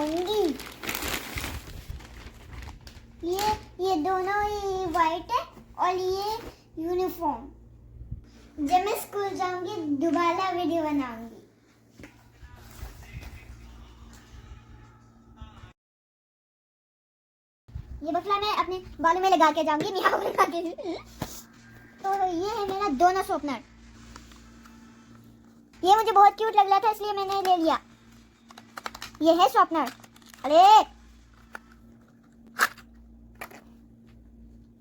दिखाऊंगी। ये दोनों ही वाइट है और ये यूनिफॉर्म। जब मैं स्कूल जाऊंगी दोबारा वीडियो बनाऊंगी। ये बफला मैं अपने बालों में लगा के जाऊंगी, मियाओ लगा के। तो ये है मेरा दोनों शॉर्पनर। ये मुझे बहुत क्यूट लग रहा था इसलिए मैंने ले लिया। ये है शॉर्पनर। अरे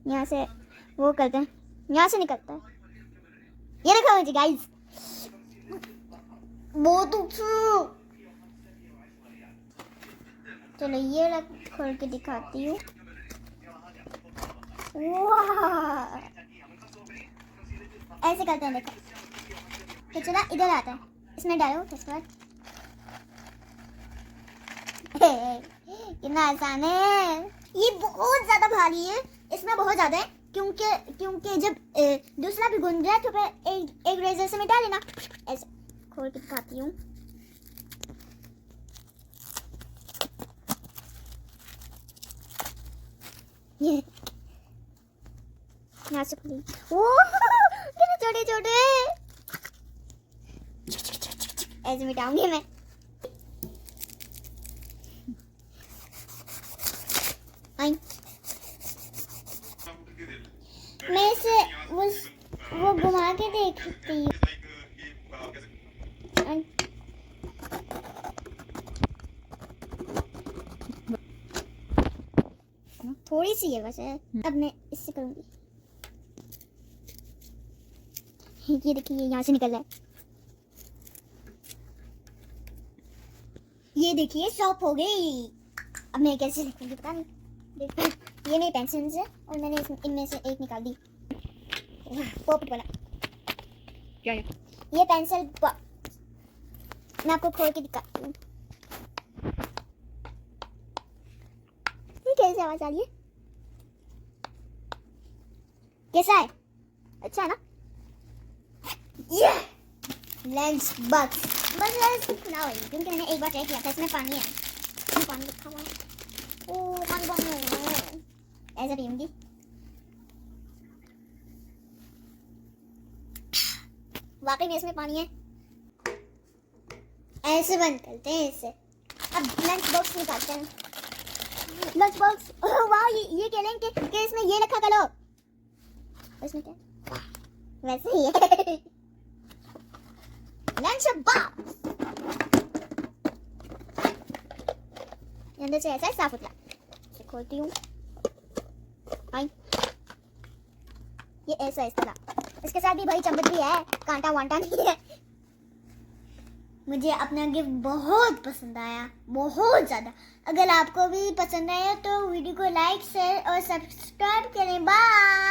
यहाँ से वो करते हैं, यहाँ से निकलता है। ये देखो मुझे गाइस, बहुत ऊंचा। चलो ये खोल के दिखाती हूँ। वाह, ऐसे करते हैं देखो। तो चला इधर आता है, इसमें डालो इसके बाद। कितना आसान है। ये बहुत ज्यादा भारी है, इसमें बहुत ज्यादा है क्योंकि जब दूसरा भी गूंद जाए तो फिर एक रेजर से मिटा लेना। ऐसे खोल के दिखाती हूँ। ये यहाँ से खुली। कितने छोटे छोटे, ऐसे मिटाऊंगी मैं। मैं इसे वो घुमा के देखती हूँ। थोड़ी सी है बस है। अब मैं इससे करूंगी। ये देखिए यहाँ से निकल रहा है। ये देखिए शॉप हो गई। अब मैं कैसे लिखूंगी पता नहीं। देखिए ये मेरी पेंसिल्स है और मैंने इनमें से एक निकाल दी। पॉकेट वाला क्या है? ये पेंसिल मैं आपको खोल के दिखाती हूँ। ये कैसे आवाज आ रही है? कैसा है? अच्छा है ना? ये लंच बॉक्स बस खुला हुआ है क्योंकि मैंने एक बार ट्राई किया था। इसमें पानी है, इसमें पानी रखा हुआ है। ओ पानी ऐसे पीऊंगी। वाकई में इसमें पानी है। ऐसे बंद करते हैं इसे। अब लंच बॉक्स निकालते हैं। लंच बॉक्स, वाह ये कह लें कि इसमें ये रखा करो। इसमें क्या वैसे ही है। लंच बॉक्स अंदर से ऐसा साफ सुथरा। इसे खोलती हूँ। ये ऐसा इस तरह। इसके साथ भी भाई चम्मच भी है, कांटा वांटा नहीं है। मुझे अपना गिफ्ट बहुत पसंद आया, बहुत ज़्यादा। अगर आपको भी पसंद आया तो वीडियो को लाइक शेयर और सब्सक्राइब करें। बाय।